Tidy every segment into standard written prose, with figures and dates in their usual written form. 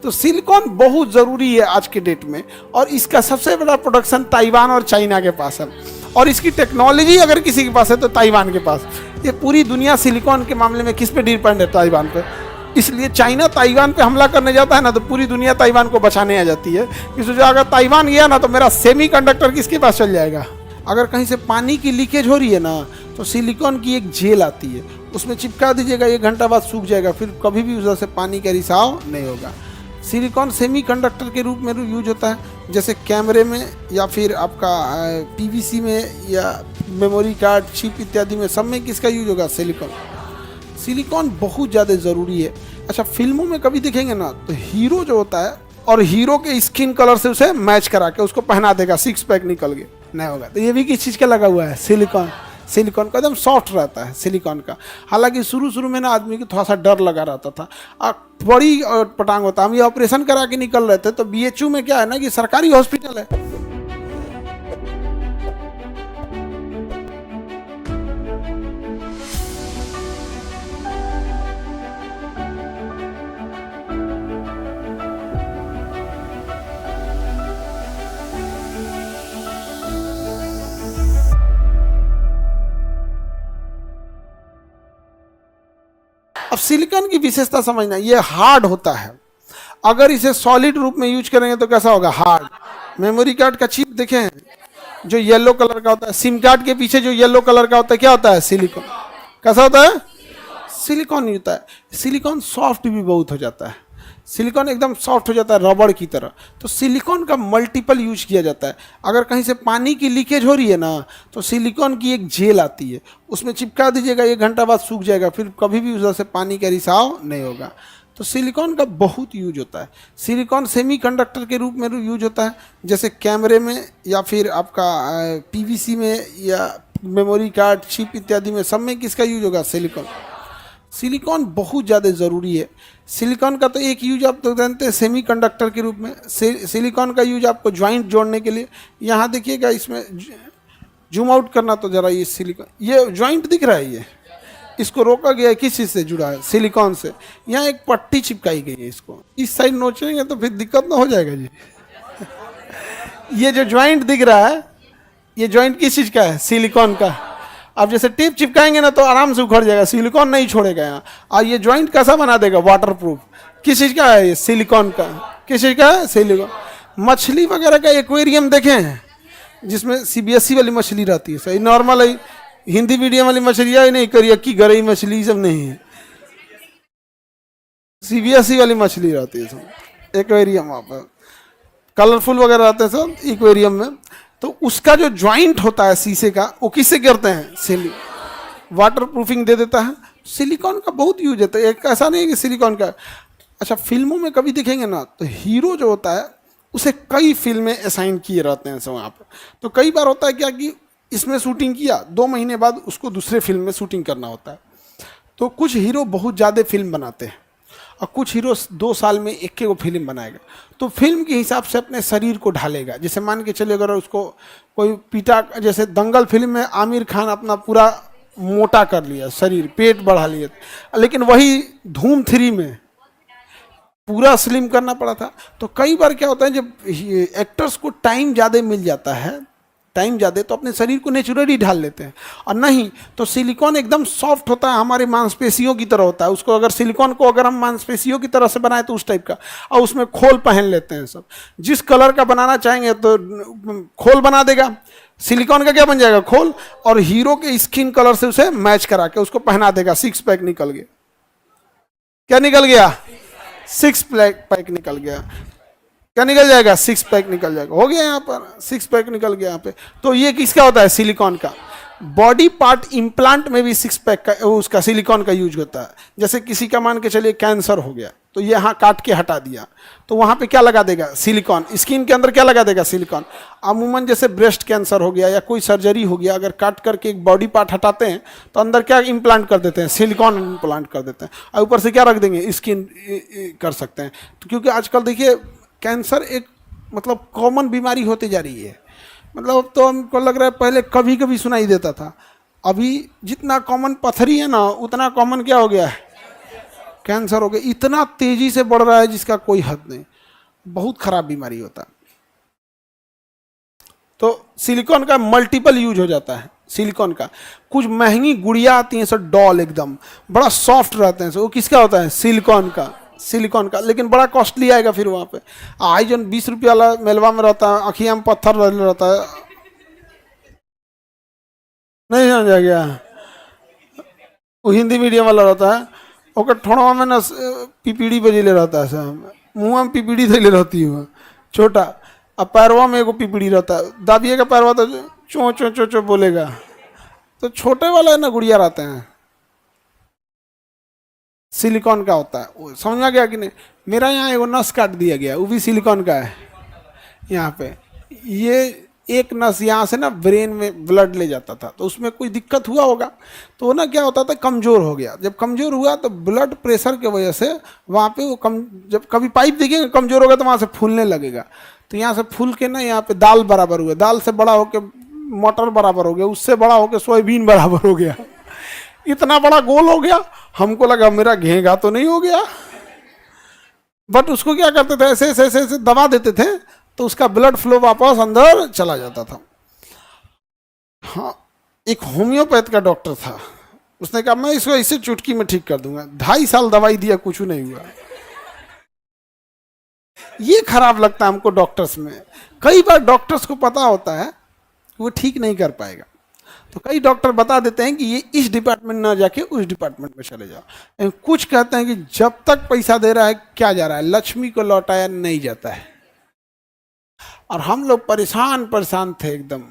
तो सिलिकॉन बहुत ज़रूरी है आज के डेट में, और इसका सबसे बड़ा प्रोडक्शन ताइवान और चाइना के पास है, और इसकी टेक्नोलॉजी अगर किसी के पास है तो ताइवान के पास। ये पूरी दुनिया सिलिकॉन के मामले में किस पे डिपेंड है? ताइवान पे। इसलिए चाइना ताइवान पे हमला करने जाता है ना तो पूरी दुनिया ताइवान को बचाने आ जाती है कि सोचो अगर ताइवान गया ना तो मेरा सेमीकंडक्टर किसके पास चल जाएगा। अगर कहीं से पानी की लीकेज हो रही है ना तो सिलिकॉन की एक जेल आती है, उसमें चिपका दीजिएगा, 1 घंटा बाद सूख जाएगा, फिर कभी भी उधर से पानी का रिसाव नहीं होगा। सिलिकॉन सेमीकंडक्टर के रूप में यूज होता है, जैसे कैमरे में या फिर आपका पीवीसी में या मेमोरी कार्ड, चिप इत्यादि में, सब में किसका यूज होगा? सिलिकॉन। सिलिकॉन बहुत ज़्यादा ज़रूरी है। अच्छा, फिल्मों में कभी देखेंगे ना तो हीरो जो होता है और हीरो के स्किन कलर से उसे मैच करा के उसको पहना देगा, 6 पैक निकल के नहीं होगा। तो ये भी किस चीज़ का लगा हुआ है? सिलिकॉन। सिलिकॉन का एकदम सॉफ्ट रहता है सिलिकॉन का। हालांकि शुरू में ना आदमी को थोड़ा सा डर लगा रहता था, बड़ी पटांग होता। हम ये ऑपरेशन करा के निकल रहे थे तो बीएचयू में क्या है ना कि सरकारी हॉस्पिटल है, अब सिलिकॉन की विशेषता समझना, ये हार्ड होता है। अगर इसे सॉलिड रूप में यूज करेंगे तो कैसा होगा? हार्ड। मेमोरी कार्ड का चिप देखें जो येलो कलर का होता है, सिम कार्ड के पीछे जो येलो कलर का होता है क्या होता है? सिलिकॉन। कैसा होता है? सिलिकॉन ही होता है। सिलिकॉन सॉफ्ट भी बहुत हो जाता है, सिलिकॉन एकदम सॉफ्ट हो जाता है रबड़ की तरह। तो सिलिकॉन का मल्टीपल यूज किया जाता है। अगर कहीं से पानी की लीकेज हो रही है ना तो सिलिकॉन की एक जेल आती है, उसमें चिपका दीजिएगा, 1 घंटा बाद सूख जाएगा, फिर कभी भी उधर से पानी का रिसाव नहीं होगा। तो सिलिकॉन का बहुत यूज होता है। सिलिकॉन सेमीकंडक्टर के रूप में यूज होता है, जैसे कैमरे में या फिर आपका पीवीसी में या मेमोरी कार्ड, चिप इत्यादि में, सब में किसका यूज होगा? सिलिकॉन। सिलिकॉन बहुत ज़्यादा ज़रूरी है। सिलिकॉन का तो एक यूज आप तो जानते हैं सेमीकंडक्टर के रूप में। सिलिकॉन का यूज आपको ज्वाइंट जोड़ने के लिए, यहाँ देखिएगा, इसमें जूम आउट करना तो ज़रा, ये सिलिकॉन, ये ज्वाइंट दिख रहा है, ये इसको रोका गया है, किस चीज़ से जुड़ा है? सिलिकॉन से। यहाँ एक पट्टी चिपकाई गई है, इसको इस साइड नोचेंगे तो फिर दिक्कत ना हो जाएगा जी। ये जो ज्वाइंट दिख रहा है, ये ज्वाइंट किस चीज़ का है? सिलिकॉन का। अब जैसे टेप चिपकाएंगे ना तो आराम से उखड़ जाएगा, सिलिकॉन नहीं छोड़ेगा यहाँ। और ये ज्वाइंट कैसा बना देगा? Water proof. किस चीज़ का है? ये सिलिकॉन का। किस चीज़ का है? सिलिकॉन। मछली वगैरह का एक्वेरियम देखे हैं जिसमें सीबीएसई वाली मछली रहती है, सही नॉर्मल है, हिंदी मीडियम वाली मछलियाँ ही नहीं, करियक्की गरई मछली सब नहीं है, सीबीएसई वाली मछली रहती है सब एक्वेरियम। आप कलरफुल वगैरह रहते हैं सब एक्वेरियम में। तो उसका जो ज्वाइंट होता है शीशे का, वो किससे करते हैं? वाटर प्रूफिंग दे देता है। सिलिकॉन का बहुत यूज होता है, एक ऐसा नहीं है कि सिलिकॉन का। अच्छा, फिल्मों में कभी देखेंगे ना तो हीरो जो होता है उसे कई फिल्में असाइन किए रहते हैं सब वहाँ पर। तो कई बार होता है क्या कि इसमें शूटिंग किया, 2 महीने बाद उसको दूसरे फिल्म में शूटिंग करना होता है। तो कुछ हीरो बहुत ज़्यादा फिल्म बनाते हैं और कुछ हीरो 2 साल में एक वो फिल्म बनाएगा। तो फिल्म के हिसाब से अपने शरीर को ढालेगा। जैसे मान के चलिए अगर उसको कोई पीटा, जैसे दंगल फिल्म में आमिर खान अपना पूरा मोटा कर लिया शरीर, पेट बढ़ा लिया, लेकिन वही धूम 3 में पूरा स्लिम करना पड़ा था। तो कई बार क्या होता है जब एक्टर्स को टाइम ज़्यादा मिल जाता है, टाइम ज़्यादा, तो अपने शरीर को नेचुरली ढाल लेते हैं। और नहीं तो सिलिकॉन एकदम सॉफ्ट होता है, हमारे मांसपेशियों की तरह होता है। उसको अगर सिलिकॉन को अगर हम मांसपेशियों की तरह से बनाए तो उस टाइप का, और उसमें खोल पहन लेते हैं सब। जिस कलर का बनाना चाहेंगे तो खोल बना देगा, सिलिकॉन का क्या बन जाएगा? खोल। और हीरो के स्किन कलर से उसे मैच करा के उसको पहना देगा, 6 पैक निकल गया। क्या निकल गया? 6 पैक निकल गया। क्या निकल जाएगा? 6 पैक निकल जाएगा। हो गया यहाँ पर 6 पैक निकल गया यहाँ पे। तो ये किसका होता है? सिलिकॉन का। बॉडी पार्ट इम्प्लांट में भी 6 पैक का उसका सिलिकॉन का यूज होता है। जैसे किसी का मान के चलिए कैंसर हो गया तो ये यहाँ काट के हटा दिया तो वहाँ पे क्या लगा देगा? सिलिकॉन। स्किन के अंदर क्या लगा देगा? सिलिकॉन। अमूमन जैसे ब्रेस्ट कैंसर हो गया या कोई सर्जरी हो गया, अगर काट करके एक बॉडी पार्ट हटाते हैं तो अंदर क्या इम्प्लांट कर देते हैं? सिलिकॉन इम्प्लांट कर देते हैं। और ऊपर से क्या रख देंगे? स्किन कर सकते हैं। तो क्योंकि आजकल देखिए कैंसर एक मतलब कॉमन बीमारी होती जा रही है। मतलब तो हमको लग रहा है पहले कभी कभी सुनाई देता था, अभी जितना कॉमन पथरी है ना उतना कॉमन क्या हो गया है? कैंसर हो गया, इतना तेजी से बढ़ रहा है जिसका कोई हद नहीं, बहुत खराब बीमारी होता है। तो सिलिकॉन का मल्टीपल यूज हो जाता है। सिलिकॉन का कुछ महंगी गुड़िया आती हैं सब, डॉल एकदम बड़ा सॉफ्ट रहते हैं, वो किसका होता है? सिलिकॉन का। सिलिकॉन का, लेकिन बड़ा कॉस्टली आएगा फिर वहाँ पे। आई जो 20 रुपया वाला मेलवा में रहता है, अखिया में पत्थर रहता है, नहीं समझा गया? वो हिंदी मीडियम वाला रहता है, ओकर ठोड़वा में ना पीपीड़ी बजेले रहता है, सब मुँह में पीपीड़ी धैले रहती है छोटा, अब पैरवा में एगो पीपीड़ी रहता है, दाबिएगा पैरवा तो चो चो चो चो बोलेगा। तो छोटे वाला है ना गुड़िया रहते हैं, सिलिकॉन का होता है। वो समझ में आ गया कि नहीं? मेरा यहाँ एगो नस काट दिया गया, वो भी सिलिकॉन का है। यहाँ पे ये एक नस यहाँ से ना ब्रेन में ब्लड ले जाता था, तो उसमें कोई दिक्कत हुआ होगा, तो वो ना क्या होता था, कमज़ोर हो गया। जब कमज़ोर हुआ तो ब्लड प्रेशर की वजह से वहाँ पे वो जब कभी पाइप देखिएगा कमज़ोर होगा तो वहाँ से फूलने लगेगा। तो यहाँ से फूल के ना यहाँ पे दाल बराबर हुआ, दाल से बड़ा होके मटर बराबर हो गया, उससे बड़ा होके सोयाबीन बराबर हो गया, इतना बड़ा गोल हो गया। हमको लगा मेरा घेंगा तो नहीं हो गया, बट उसको क्या करते थे, ऐसे ऐसे ऐसे दबा देते थे तो उसका ब्लड फ्लो वापस अंदर चला जाता था। हाँ, एक होम्योपैथ का डॉक्टर था, उसने कहा मैं इसको इससे चुटकी में ठीक कर दूंगा। 2.5 साल दवाई दिया, कुछ नहीं हुआ। ये खराब लगता है हमको डॉक्टर्स में। कई बार डॉक्टर्स को पता होता है कि वो ठीक नहीं कर पाएगा, तो कई डॉक्टर बता देते हैं कि ये इस डिपार्टमेंट ना जाके उस डिपार्टमेंट में चले जाओ। कुछ कहते हैं कि जब तक पैसा दे रहा है क्या जा रहा है, लक्ष्मी को लौटाया नहीं जाता है। और हम लोग परेशान परेशान थे एकदम,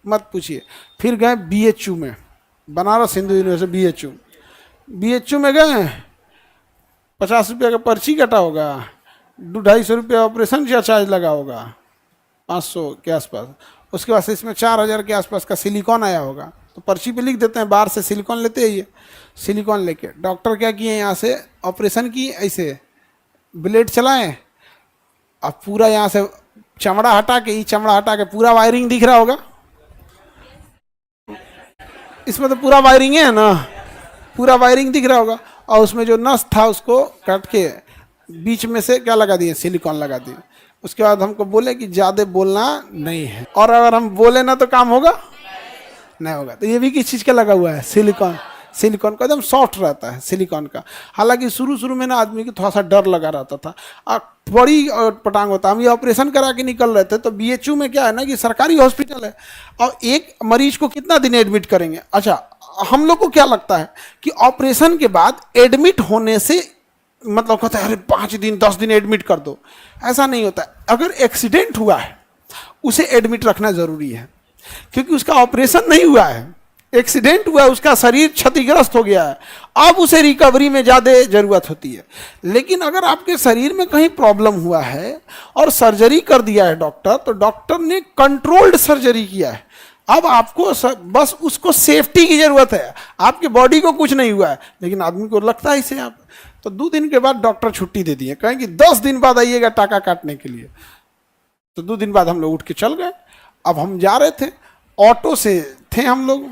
मत पूछिए। फिर गए BHU में, बनारस हिंदू यूनिवर्सिटी BHU में गए, 50 रुपया का पर्ची कटा होगा, 200-250 रुपया ऑपरेशन का चार्ज लगा होगा, 500 के आसपास। उसके बाद इसमें 4000 के आसपास का सिलिकॉन आया होगा। तो पर्ची पे लिख देते हैं बाहर से सिलिकॉन लेते ही, सिलिकॉन लेके डॉक्टर क्या किए, यहाँ से ऑपरेशन की, ऐसे ब्लेड चलाएं, अब पूरा यहाँ से चमड़ा हटा के, चमड़ा हटा के पूरा वायरिंग दिख रहा होगा, इसमें तो पूरा वायरिंग है ना, पूरा वायरिंग दिख रहा होगा। और उसमें जो नस था उसको काट के बीच में से क्या लगा दिए, सिलिकॉन लगा दिए। उसके बाद हमको बोले कि ज़्यादा बोलना नहीं है, और अगर हम बोले ना तो काम होगा नहीं होगा। तो ये भी किस चीज़ का लगा हुआ है, सिलिकॉन। सिलिकॉन का एकदम सॉफ्ट रहता है सिलिकॉन का। हालांकि शुरू में ना आदमी को थोड़ा सा डर लगा रहता था, बड़ी पटांग होता। हम ये ऑपरेशन करा के निकल रहे थे, तो BHU में क्या है ना कि सरकारी हॉस्पिटल है, और एक मरीज को कितना दिन एडमिट करेंगे। अच्छा, हम लोग को क्या लगता है कि ऑपरेशन के बाद एडमिट होने से मतलब कहता है अरे 5 दिन 10 दिन एडमिट कर दो, ऐसा नहीं होता है। अगर एक्सीडेंट हुआ है उसे एडमिट रखना ज़रूरी है, क्योंकि उसका ऑपरेशन नहीं हुआ है, एक्सीडेंट हुआ है, उसका शरीर क्षतिग्रस्त हो गया है, अब उसे रिकवरी में ज़्यादा ज़रूरत होती है। लेकिन अगर आपके शरीर में कहीं प्रॉब्लम हुआ है और सर्जरी कर दिया है डॉक्टर, तो डॉक्टर ने कंट्रोल्ड सर्जरी किया है, अब आपको बस उसको सेफ्टी की ज़रूरत है, आपके बॉडी को कुछ नहीं हुआ है, लेकिन आदमी को लगता है इसे। आप तो 2 दिन के बाद डॉक्टर छुट्टी दे दिए, कहें कि 10 दिन बाद आइएगा टाका काटने के लिए। तो 2 दिन बाद हम लोग उठ के चल गए। अब हम जा रहे थे, ऑटो से थे हम लोग,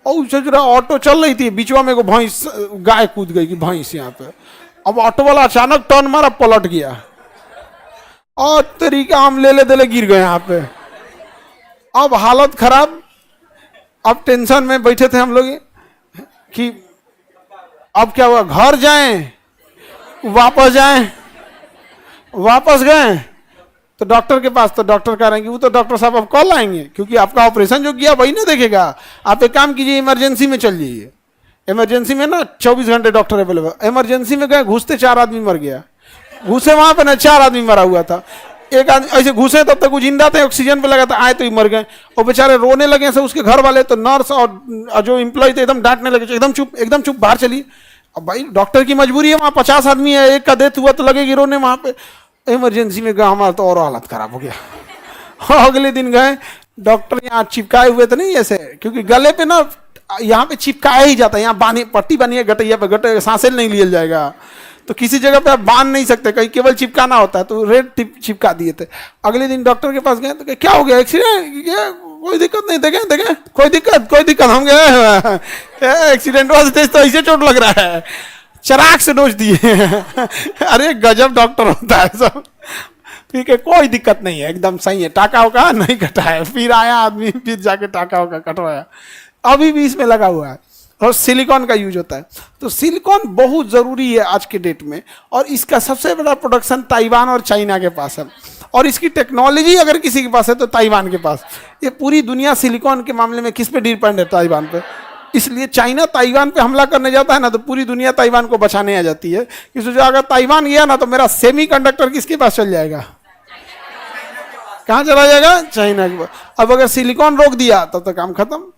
और जो ऑटो चल रही थी, बीचवा में एगो भैंस, गाय कूद गई कि भैंस यहाँ पे। अब ऑटो वाला अचानक टर्न मारा, पलट गया, और तरीका हम ले दे गिर गए यहाँ पे। अब हालत खराब, अब टेंशन में बैठे थे हम लोग कि अब क्या हुआ, घर जाएं वापस जाएं। वापस गए तो डॉक्टर के पास, तो डॉक्टर कह रहे हैं कि वो तो डॉक्टर साहब अब कॉल आएंगे, क्योंकि आपका ऑपरेशन जो किया वही ना देखेगा। आप एक काम कीजिए, इमरजेंसी में चल जाइए। इमरजेंसी में ना 24 घंटे डॉक्टर अवेलेबल। इमरजेंसी में गए, घुसते 4 आदमी मर गया। घुसे वहां पे ना 4 आदमी मरा हुआ था। एक आदमी ऐसे घुसे तब तक वो जिंदा थे, ऑक्सीजन पे लगा था, आए तो ही मर गए। और बेचारे रोने लगे से उसके घर वाले, तो नर्स और जो एम्प्लॉय थे एकदम डांटने लगे, एकदम चुप बाहर चलिए। अब भाई डॉक्टर की मजबूरी है, वहाँ 50 आदमी है, एक का डेथ हुआ तो लगेगी रोने वहाँ पे। इमरजेंसी में गया, हमारा तो और हालत खराब हो गया। अगले दिन गए, डॉक्टर यहाँ चिपकाए हुए थे नहीं ऐसे, क्योंकि गले पे ना यहाँ पे चिपकाया ही जाता है, यहाँ बांधी पट्टी बनी है गटैया पे, गटे सांसें नहीं लिया जाएगा, तो किसी जगह पे आप बांध नहीं सकते, कहीं केवल चिपकाना होता है, तो रेड टिप चिपका दिए थे। अगले दिन डॉक्टर के पास गए तो क्या हो गया, एक्सीडेंट, कोई दिक्कत नहीं, देखें कोई दिक्कत हम गए एक्सीडेंट हुआ तो ऐसे चोट लग रहा है। चराग से नोच दिए। अरे गजब डॉक्टर होता है सब। ठीक है, कोई दिक्कत नहीं है, एकदम सही है, टाका उका नहीं कटाया। फिर आया आदमी, फिर जाके टाका उका कटवाया, अभी भी इसमें लगा हुआ है। और सिलिकॉन का यूज होता है। तो सिलिकॉन बहुत ज़रूरी है आज के डेट में, और इसका सबसे बड़ा प्रोडक्शन ताइवान और चाइना के पास है। और इसकी टेक्नोलॉजी अगर किसी के पास है तो ताइवान के पास। ये पूरी दुनिया सिलिकॉन के मामले में किस पे डिपेंड है? ताइवान पे। इसलिए चाइना ताइवान पे हमला करने जाता है ना, तो पूरी दुनिया ताइवान को बचाने आ जाती है। कि जो अगर ताइवान गया ना, तो मेरा सेमीकंडक्टर किसके पास चल जाएगा? कहाँ चला जाएगा? चाइना के पास। अब अगर सिलिकॉन रोक दिया तब तो काम खत्म।